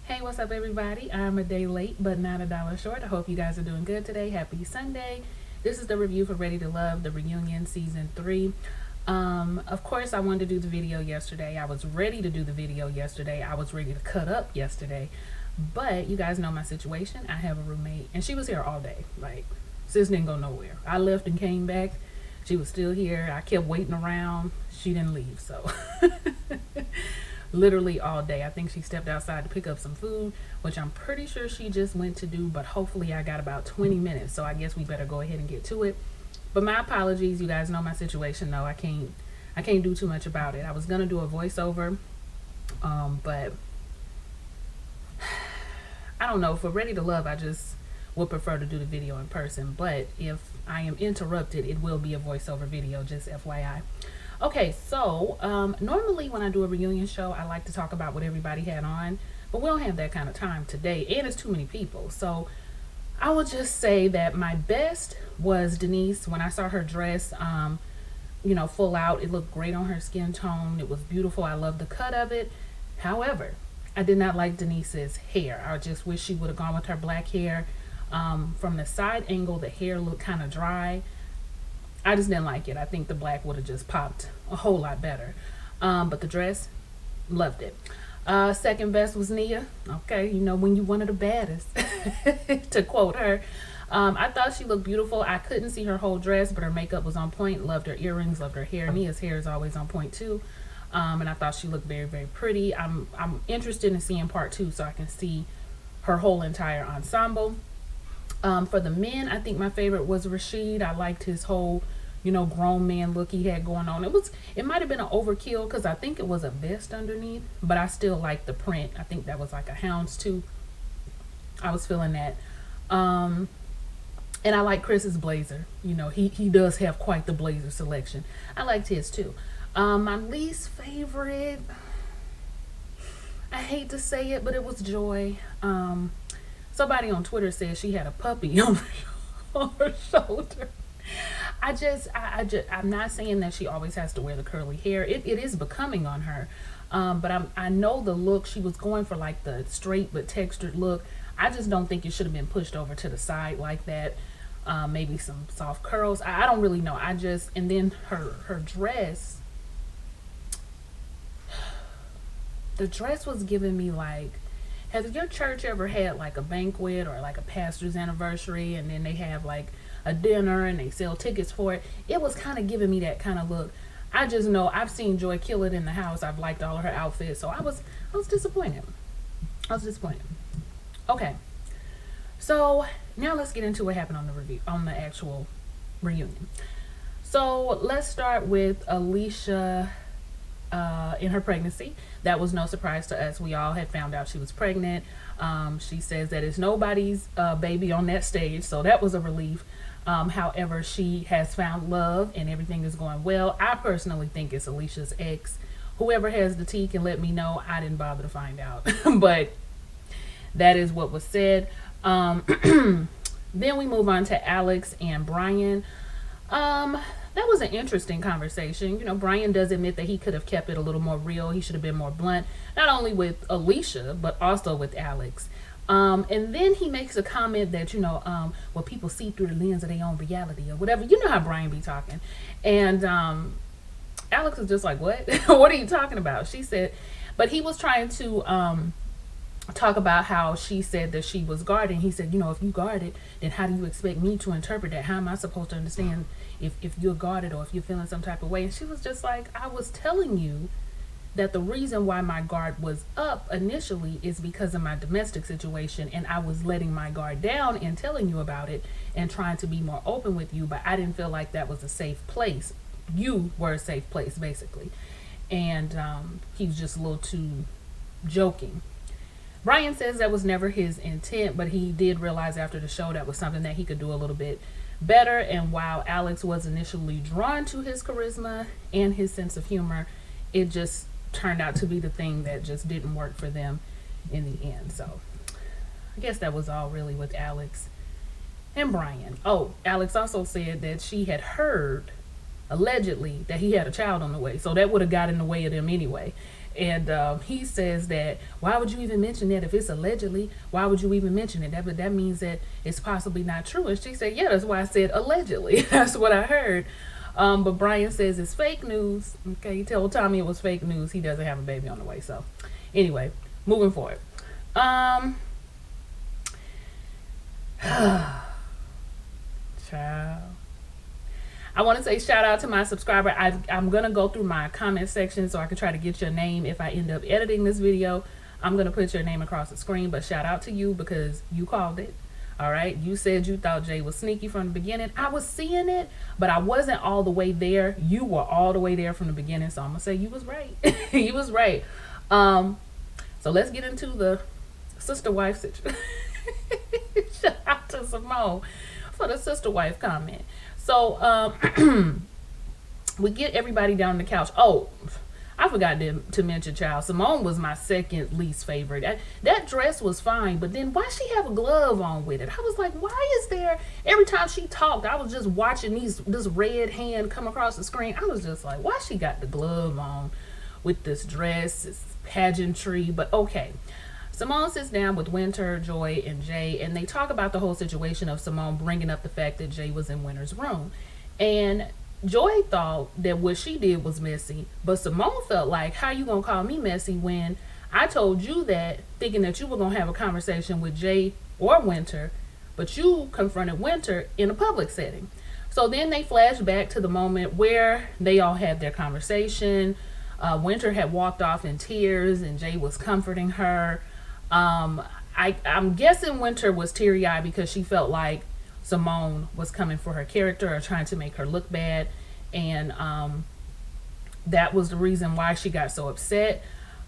Hey, what's up, everybody? I'm a day late, but not a dollar short. I hope you guys are doing good today. Happy Sunday. This is the review for Ready to Love, the reunion season 3. Of course, I wanted to do the video yesterday. I was ready to do the video yesterday. I was ready to cut up yesterday. But you guys know my situation. I have a roommate, and she was here all day. Like, sis didn't go nowhere. I left and came back. She was still here. I kept waiting around. She didn't leave, so. Literally all day. I think she stepped outside to pick up some food, which I'm pretty sure she just went to do, but hopefully I got about 20 minutes, so I guess we better go ahead and get to it. But my apologies, you guys know my situation though. I can't do too much about it. I was gonna do a voiceover, but I don't know. For Ready to Love, I just would prefer to do the video in person, but if I am interrupted, it will be a voiceover video, just FYI. Okay, so normally when I do a reunion show, I like to talk about what everybody had on, but we don't have that kind of time today, and it's too many people. So I will just say that my best was Denise. When I saw her dress, full out, it looked great on her skin tone. It was beautiful. I love the cut of it. However, I did not like Denise's hair. I just wish she would have gone with her black hair. From the side angle, the hair looked kind of dry. I just didn't like it. I think the black would have just popped a whole lot better. But the dress, loved it. Second best was Nia. Okay, when you one of the baddest, to quote her. I thought she looked beautiful. I couldn't see her whole dress, but her makeup was on point. Loved her earrings, loved her hair. Nia's hair is always on point too. And I thought she looked very, very pretty. I'm interested in seeing part 2 so I can see her whole entire ensemble. For the men, I think my favorite was Rashid. I liked his whole, grown man look he had going on. It might have been an overkill because I think it was a vest underneath, but I still liked the print. I think that was like a houndstooth. I was feeling that. And I like Chris's blazer. He does have quite the blazer selection. I liked his too. My least favorite, I hate to say it, but it was Joy. Somebody on Twitter said she had a puppy on her shoulder. I'm not saying that she always has to wear the curly hair. It is becoming on her. But I know the look. She was going for like the straight but textured look. I just don't think it should have been pushed over to the side like that. Maybe some soft curls. I don't really know. And then her dress. The dress was giving me like, has your church ever had like a banquet or like a pastor's anniversary and then they have like a dinner and they sell tickets for it? It was kind of giving me that kind of look. I just know I've seen Joy kill it in the house. I've liked all of her outfits, so I was disappointed. Okay, so now let's get into what happened on the actual reunion. So let's start with Alicia. In her pregnancy. That was no surprise to us. We all had found out she was pregnant. She says that it's nobody's baby on that stage, so that was a relief. However, she has found love and everything is going well. I personally think it's Alicia's ex. Whoever has the tea can let me know. I didn't bother to find out, but that is what was said. Then we move on to Alex and Brian. That was an interesting conversation. Brian does admit that he could have kept it a little more real. He should have been more blunt, not only with Alicia, but also with Alex. And then he makes a comment that, well, people see through the lens of their own reality or whatever. You know how Brian be talking. And Alex is just like, what? What are you talking about? She said, but he was trying to talk about how she said that she was guarded. He said, if you guarded, then how do you expect me to interpret that? How am I supposed to understand if you're guarded or if you're feeling some type of way? And she was just like, I was telling you that the reason why my guard was up initially is because of my domestic situation, and I was letting my guard down and telling you about it and trying to be more open with you, but I didn't feel like that was a safe place. You were a safe place, basically. And he was just a little too joking. Brian says that was never his intent, but he did realize after the show that was something that he could do a little bit better. And while Alex was initially drawn to his charisma and his sense of humor, it just turned out to be the thing that just didn't work for them in the end. So I guess that was all really with Alex and Brian. Oh, Alex also said that she had heard allegedly that he had a child on the way, so that would have got in the way of them anyway. And he says that, why would you even mention that if it's allegedly? Why would you even mention it? That means that it's possibly not true. And she said, yeah, that's why I said allegedly. That's what I heard. But Brian says it's fake news. Okay, he told Tommy it was fake news. He doesn't have a baby on the way. So anyway, moving forward. Child. I want to say shout out to my subscriber. I'm going to go through my comment section so I can try to get your name. If I end up editing this video, I'm going to put your name across the screen. But shout out to you because you called it. All right. You said you thought Jay was sneaky from the beginning. I was seeing it, but I wasn't all the way there. You were all the way there from the beginning. So I'm going to say you was right. You was right. So let's get into the sister wife situation. Shout out to Simone for the sister wife comment. So we get everybody down on the couch. Oh, I forgot to mention, child, Simone was my second least favorite. That dress was fine, but then why she have a glove on with it? I was like, why is there, every time she talked, I was just watching this red hand come across the screen. I was just like, why she got the glove on with this dress, this pageantry? But okay. Simone sits down with Winter, Joy, and Jay, and they talk about the whole situation of Simone bringing up the fact that Jay was in Winter's room. And Joy thought that what she did was messy, but Simone felt like, how you gonna call me messy when I told you that thinking that you were gonna have a conversation with Jay or Winter, but you confronted Winter in a public setting. So then they flash back to the moment where they all had their conversation. Winter had walked off in tears and Jay was comforting her. I'm guessing Winter was teary-eyed because she felt like Simone was coming for her character or trying to make her look bad, and that was the reason why she got so upset.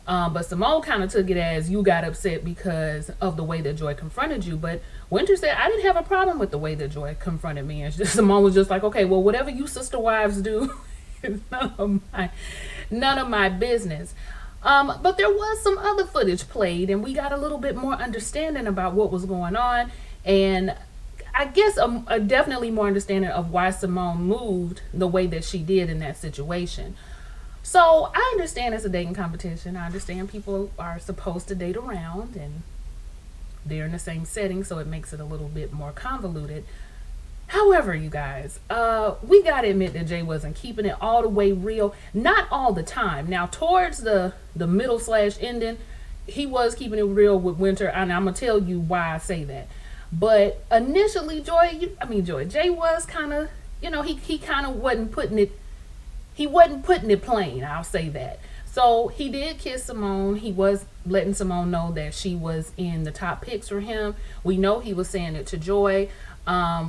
But Simone kind of took it as, you got upset because of the way that Joy confronted you. But Winter said, I didn't have a problem with the way that Joy confronted me. And Simone was just like, okay, well, whatever you sister wives do is none of my business. But there was some other footage played, and we got a little bit more understanding about what was going on, and I guess a definitely more understanding of why Simone moved the way that she did in that situation. So I understand it's a dating competition. I understand people are supposed to date around, and they're in the same setting, so it makes it a little bit more convoluted. However, you guys, we gotta admit that Jay wasn't keeping it all the way real. Not all the time. Now, towards the middle / ending, he was keeping it real with Winter, and I'm gonna tell you why I say that. But initially, Jay was kind of, he kind of wasn't putting it plain. I'll say that. So he did kiss Simone. He was letting Simone know that she was in the top picks for him. We know he was saying it to Joy.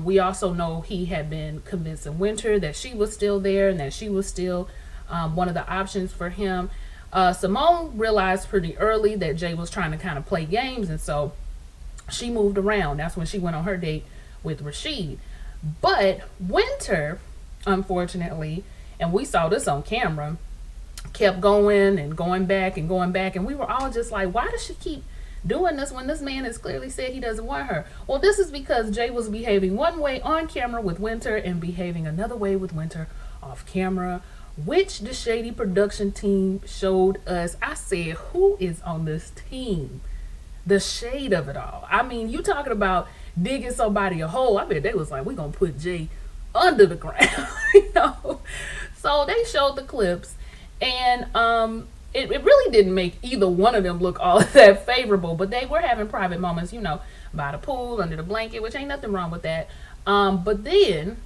We also know he had been convincing Winter that she was still there and that she was still one of the options for him. Simone realized pretty early that Jay was trying to kind of play games, and so she moved around. That's when she went on her date with Rashid. But Winter, unfortunately, and we saw this on camera, kept going and going back, and we were all just like, why does she keep doing this when this man has clearly said he doesn't want her? Well, this is because Jay was behaving one way on camera with Winter and behaving another way with Winter off camera, which the Shady production team showed us. I said, who is on this team? The shade of it all. I mean, you talking about digging somebody a hole. I bet they was like, we're gonna put Jay under the ground. So they showed the clips, and it really didn't make either one of them look all that favorable, but they were having private moments, by the pool, under the blanket, which ain't nothing wrong with that. But then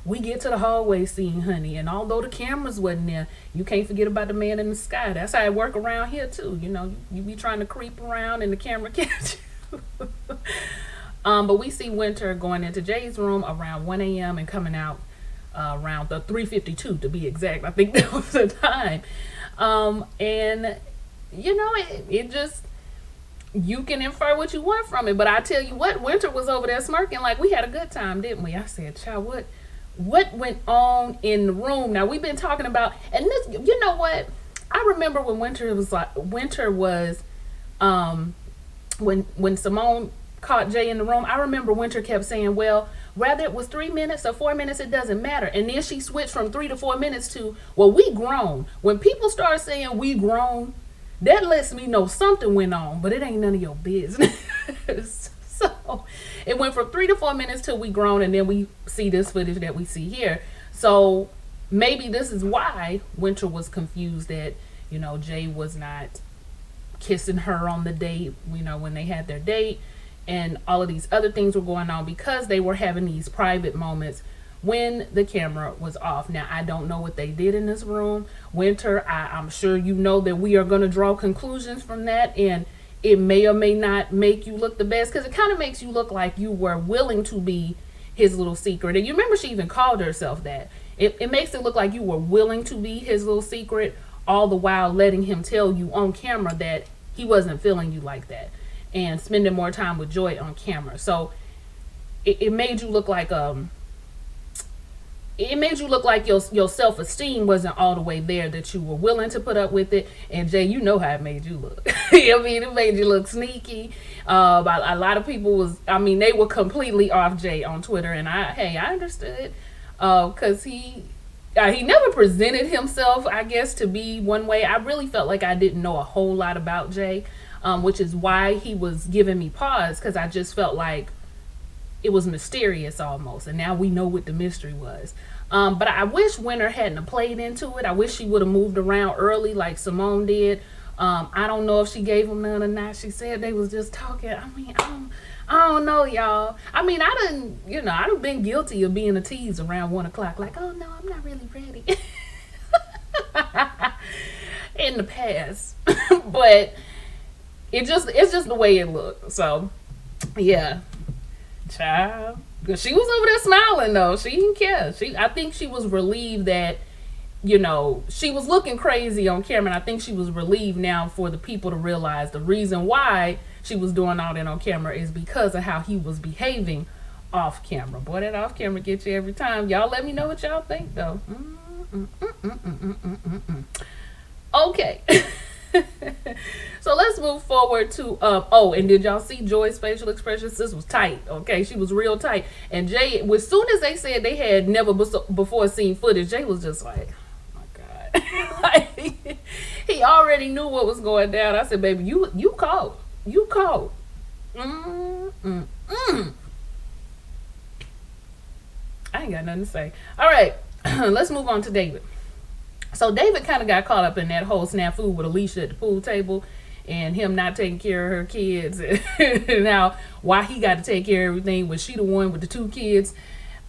we get to the hallway scene, honey, and although the cameras wasn't there, you can't forget about the man in the sky. That's how it work around here too. You be trying to creep around and the camera catch you. But we see Winter going into Jay's room around 1 a.m. and coming out around the 3:52 to be exact. I think that was the time. And it just, you can infer what you want from it, but I tell you what, Winter was over there smirking like we had a good time, didn't we? I said, child, what went on in the room? Now, we've been talking about, and this, you know what, I remember when Winter was when Simone caught Jay in the room, I remember Winter kept saying, well, Whether it was 3 minutes or 4 minutes, it doesn't matter. And then she switched from 3 to 4 minutes to, well, we grown. When people start saying we grown, that lets me know something went on, but it ain't none of your business. So it went from 3 to 4 minutes till we grown, and then we see this footage that we see here. So maybe this is why Winter was confused that, Jay was not kissing her on the date, when they had their date, and all of these other things were going on because they were having these private moments when the camera was off. Now, I don't know what they did in this room. Winter, I'm sure you know that we are going to draw conclusions from that, and it may or may not make you look the best, because it kind of makes you look like you were willing to be his little secret. And you remember she even called herself that. It makes it look like you were willing to be his little secret, all the while letting him tell you on camera that he wasn't feeling you like that, and spending more time with Joy on camera. So it made you look like your self-esteem wasn't all the way there, that you were willing to put up with it. And Jay, you know how it made you look. I mean, it made you look sneaky. A lot of people they were completely off Jay on Twitter, and I understood, because he never presented himself, I guess, to be one way. I really felt like I didn't know a whole lot about Jay, which is why he was giving me pause, because I just felt like it was mysterious almost, and now we know what the mystery was. But I wish Winter hadn't played into it. I wish she would have moved around early like Simone did. I don't know if she gave him none or not. She said they was just talking. I don't know, y'all. I done been guilty of being a tease around 1 o'clock. Like, oh no, I'm not really ready. In the past. But it's just the way it looked. So, yeah. Child. Because she was over there smiling, though. She didn't care. I think she was relieved that, she was looking crazy on camera. And I think she was relieved now for the people to realize the reason why she was doing all that on camera is because of how he was behaving off camera. Boy, that off camera gets you every time. Y'all let me know what y'all think, though. Okay. So let's move forward to and did y'all see Joy's facial expressions? This was tight. Okay, she was real tight. And Jay, as soon as they said they had never before seen footage, Jay was just like, oh my God. Like, he already knew what was going down. I said, baby, you caught. I ain't got nothing to say. All right, let's move on to David. So David kind of got caught up in that whole snafu with Alicia at the pool table, and him not taking care of her kids. Now, why he got to take care of everything? Was she the one with the 2 kids?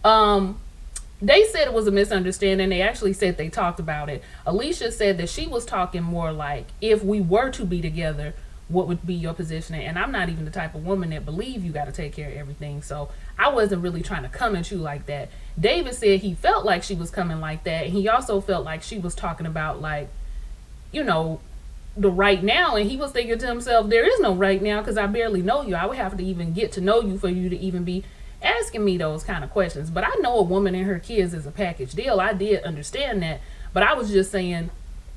They said it was a misunderstanding. They actually said they talked about it. Alicia said that she was talking more like, if we were to be together, what would be your position? And I'm not even the type of woman that believe you got to take care of everything. So I wasn't really trying to come at you like that. David said he felt like she was coming like that. And he also felt like she was talking about, like, the right now. And he was thinking to himself, there is no right now, because I barely know you. I would have to even get to know you for you to even be asking me those kind of questions. But I know a woman and her kids is a package deal. I did understand that. But I was just saying,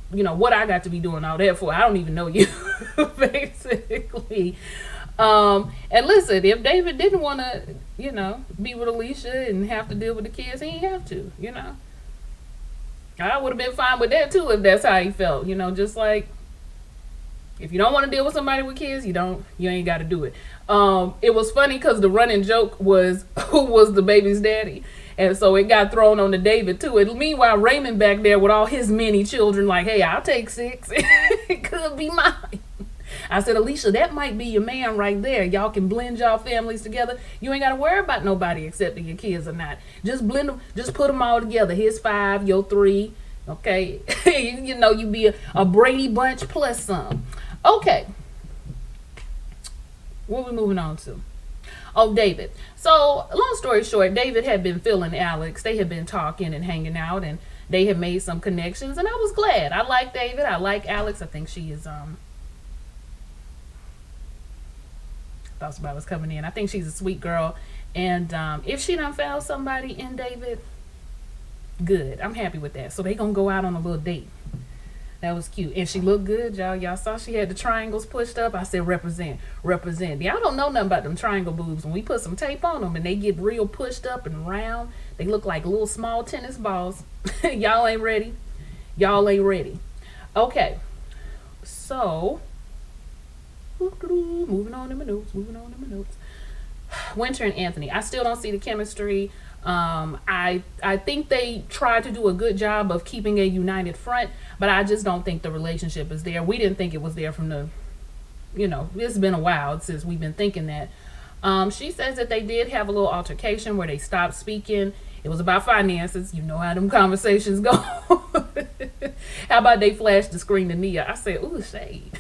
what I got to be doing all that for? I don't even know you, basically. And listen, if David didn't want to, be with Alicia and have to deal with the kids, he didn't have to, I would have been fine with that too if that's how he felt, just like, if you don't want to deal with somebody with kids, you ain't got to do it. It was funny because the running joke was who was the baby's daddy. And so it got thrown on to David too. And meanwhile, Raymond back there with all his many children, like, hey, I'll take 6. It could be mine. I said, Alicia, that might be your man right there. Y'all can blend y'all families together. You ain't got to worry about nobody accepting your kids or not. Just blend them. Just put them all together. His 5, your 3. Okay. You be a Brady Bunch plus some. Okay. What are we moving on to? Oh, David. So, long story short, David had been feeling Alex. They had been talking and hanging out, and they had made some connections, and I was glad. I like David. I like Alex. I think she is, thought somebody was coming in. I think she's a sweet girl. And if she done found somebody in David, good. I'm happy with that. So they gonna go out on a little date. That was cute. And she looked good, y'all. Y'all saw she had the triangles pushed up. I said, represent, represent. Y'all don't know nothing about them triangle boobs. When we put some tape on them and they get real pushed up and round, they look like little small tennis balls. Y'all ain't ready. Y'all ain't ready. Okay. So, moving on to my notes, Winter and Anthony. I still don't see the chemistry. I think they tried to do a good job of keeping a united front, but I just don't think the relationship is there. We didn't think it was there from the, it's been a while since we've been thinking that. She says that they did have a little altercation where they stopped speaking. It was about finances. You know how them conversations go. How about they flashed the screen to Nia? I said, ooh, shade.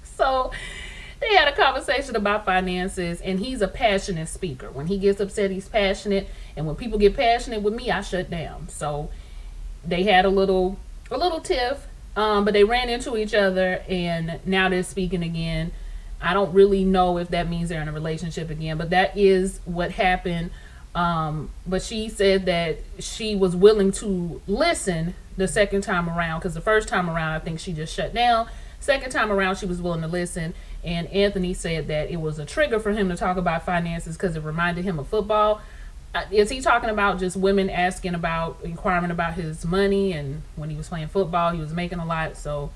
So they had a conversation about finances, and he's a passionate speaker. When he gets upset, he's passionate, and when people get passionate with me, I shut down. So they had a little tiff, but they ran into each other, and now they're speaking again. I don't really know if that means they're in a relationship again, but that is what happened. But she said that she was willing to listen the second time around, because the first time around, I think she just shut down. Second time around, she was willing to listen. And Anthony said that it was a trigger for him to talk about finances because it reminded him of football. Is he talking about just women inquiring about his money? And when he was playing football, he was making a lot. So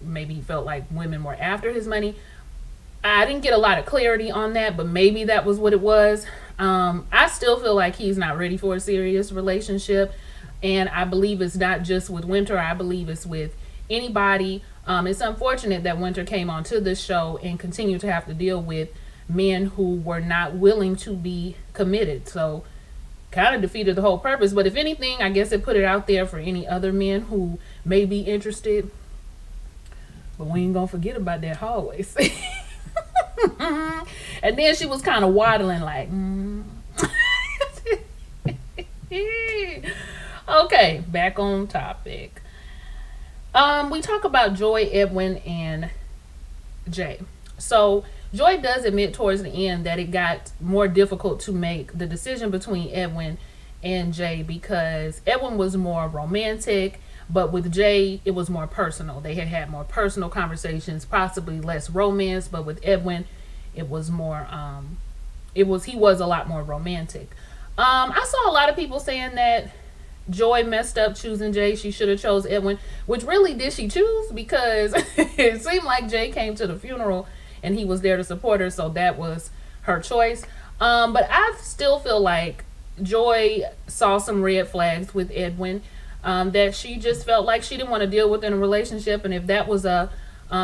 maybe he felt like women were after his money. I didn't get a lot of clarity on that, but maybe that was what it was. I still feel like he's not ready for a serious relationship. And I believe it's not just with Winter. I believe it's with anybody. It's unfortunate that Winter came onto this show and continued to have to deal with men who were not willing to be committed. So kind of defeated the whole purpose. But if anything, I guess it put it out there for any other men who may be interested. But we ain't gonna forget about that hallway scene. And then she was kind of waddling like, Okay, back on topic. We talk about Joy, Edwin, and Jay. So Joy does admit towards the end that it got more difficult to make the decision between Edwin and Jay because Edwin was more romantic, but with Jay, it was more personal. They had more personal conversations, possibly less romance, but with Edwin, it was more, he was a lot more romantic. I saw a lot of people saying that Joy messed up choosing Jay. She should have chose Edwin, which really did she choose? Because it seemed like Jay came to the funeral and he was there to support her, so that was her choice. But I still feel like Joy saw some red flags with Edwin, that she just felt like she didn't want to deal with in a relationship, and if that was a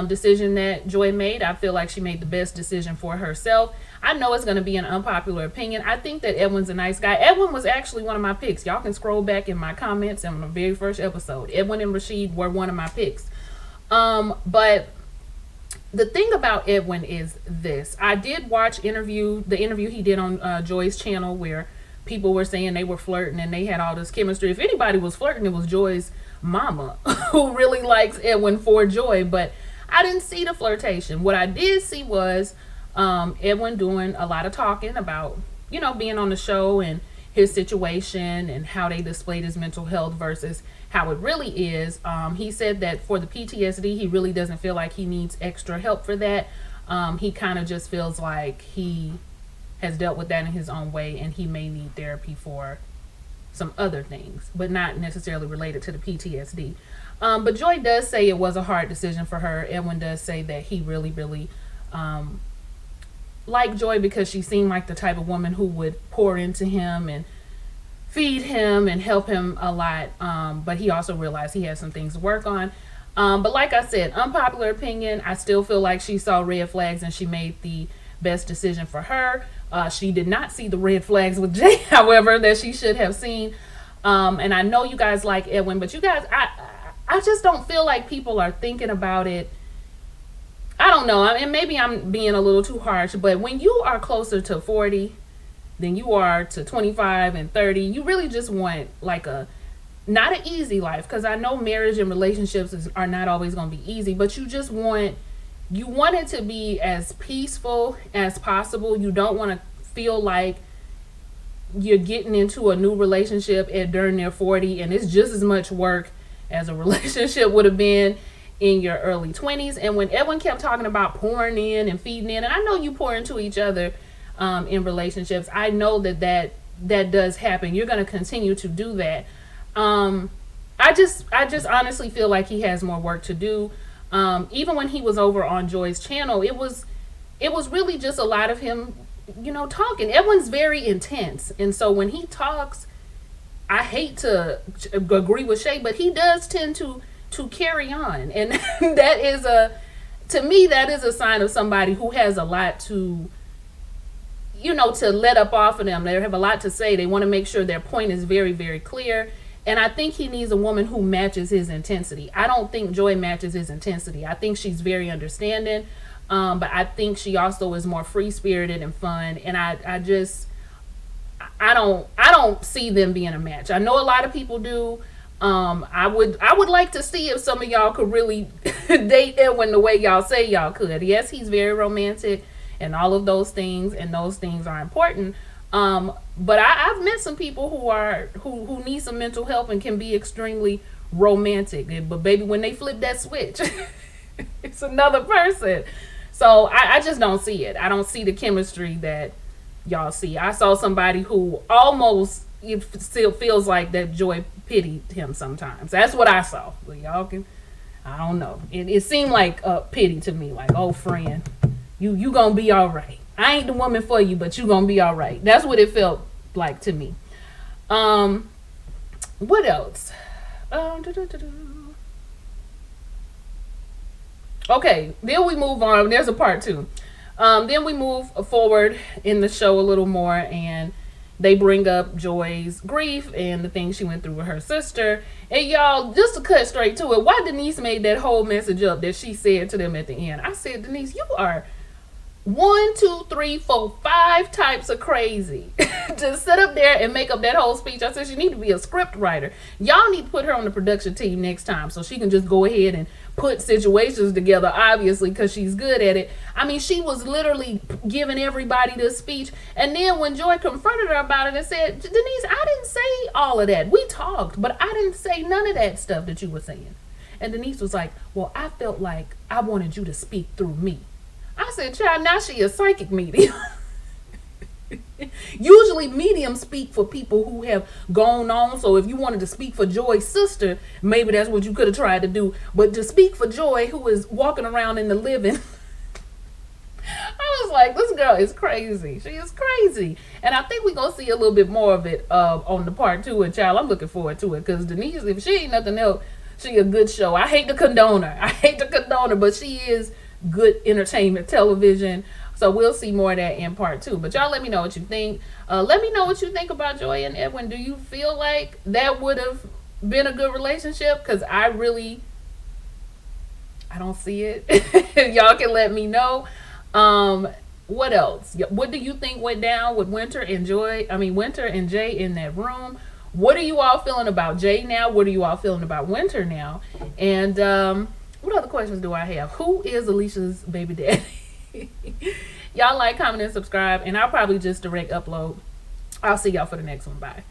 decision that Joy made, I feel like she made the best decision for herself. I know it's going to be an unpopular opinion. I think that Edwin's a nice guy. Edwin was actually one of my picks. Y'all can scroll back in my comments on the very first episode. Edwin and Rashid were one of my picks. But the thing about Edwin is this. I did watch the interview he did on Joy's channel where people were saying they were flirting and they had all this chemistry. If anybody was flirting, it was Joy's mama who really likes Edwin for Joy. But I didn't see the flirtation. What I did see was Edwin doing a lot of talking about, being on the show and his situation and how they displayed his mental health versus how it really is. He said that for the PTSD, he really doesn't feel like he needs extra help for that. He kind of just feels like he has dealt with that in his own way and he may need therapy for some other things, but not necessarily related to the PTSD. But Joy does say it was a hard decision for her. Edwin does say that he really, really liked Joy because she seemed like the type of woman who would pour into him and feed him and help him a lot. But he also realized he had some things to work on. But like I said, unpopular opinion, I still feel like she saw red flags and she made the best decision for her. She did not see the red flags with Jay, however, that she should have seen. And I know you guys like Edwin, but you guys, I just don't feel like people are thinking about it. I don't know. I mean, maybe I'm being a little too harsh, but when you are closer to 40 than you are to 25 and 30, you really just want like not an easy life, because I know marriage and relationships are not always going to be easy, but you just want it to be as peaceful as possible. You don't want to feel like you're getting into a new relationship during their 40 and it's just as much work as a relationship would have been in your early 20s. And when Edwin kept talking about pouring in and feeding in, and I know you pour into each other in relationships, I know that does happen. You're going to continue to do that. I just honestly feel like he has more work to do. Even when he was over on Joy's channel, it was really just a lot of him, talking. Edwin's very intense, and so when he talks, I hate to agree with Shay, but he does tend to carry on, and that is to me that is a sign of somebody who has a lot to let up off of them. They have a lot to say. They want to make sure their point is very, very clear. And I think he needs a woman who matches his intensity. I don't think Joy matches his intensity. I think she's very understanding, but I think she also is more free spirited and fun. And I don't see them being a match. I know a lot of people do. I would like to see if some of y'all could really date Edwin the way y'all say y'all could. Yes, he's very romantic and all of those things, and those things are important. But I've met some people who need some mental help and can be extremely romantic. But baby, when they flip that switch, it's another person. So I just don't see it. I don't see the chemistry that y'all see. I saw somebody who almost, it still feels like that Joy pitied him sometimes. That's what I saw. But y'all can, I don't know. It seemed like a pity to me, like, oh friend, you gonna be all right. I ain't the woman for you, but you gonna be all right. That's what it felt like to me. What else? Okay, then we move on. There's a part two. Then we move forward in the show a little more, and they bring up Joy's grief and the things she went through with her sister. And y'all, just to cut straight to it, why Denise made that whole message up that she said to them at the end. I said, Denise, you are 1, 2, 3, 4, 5 types of crazy to sit up there and make up that whole speech. I said she need to be a script writer. Y'all need to put her on the production team next time so she can just go ahead and put situations together, obviously, because she's good at it. I mean, she was literally giving everybody this speech, and then when Joy confronted her about it and said, Denise, I didn't say all of that. We talked, but I didn't say none of that stuff that you were saying. And Denise was like, well, I felt like I wanted you to speak through me. I said, child, now she a psychic medium. Usually mediums speak for people who have gone on. So if you wanted to speak for Joy's sister, maybe that's what you could have tried to do. But to speak for Joy, who is walking around in the living, I was like, this girl is crazy. She is crazy. And I think we're going to see a little bit more of it on the part two. And child, I'm looking forward to it. Because Denise, if she ain't nothing else, she a good show. I hate to condone her. But she is good entertainment television. So we'll see more of that in part two. But y'all let me know what you think. Let me know what you think about Joy and Edwin. Do you feel like that would have been a good relationship? Because I don't see it. Y'all can let me know. What else? What do you think went down with Winter and Jay in that room? What are you all feeling about Jay now? What are you all feeling about Winter now? And what other questions do I have? Who is Alicia's baby daddy? Y'all like, comment, and subscribe, and I'll probably just direct upload. I'll see y'all for the next one. Bye.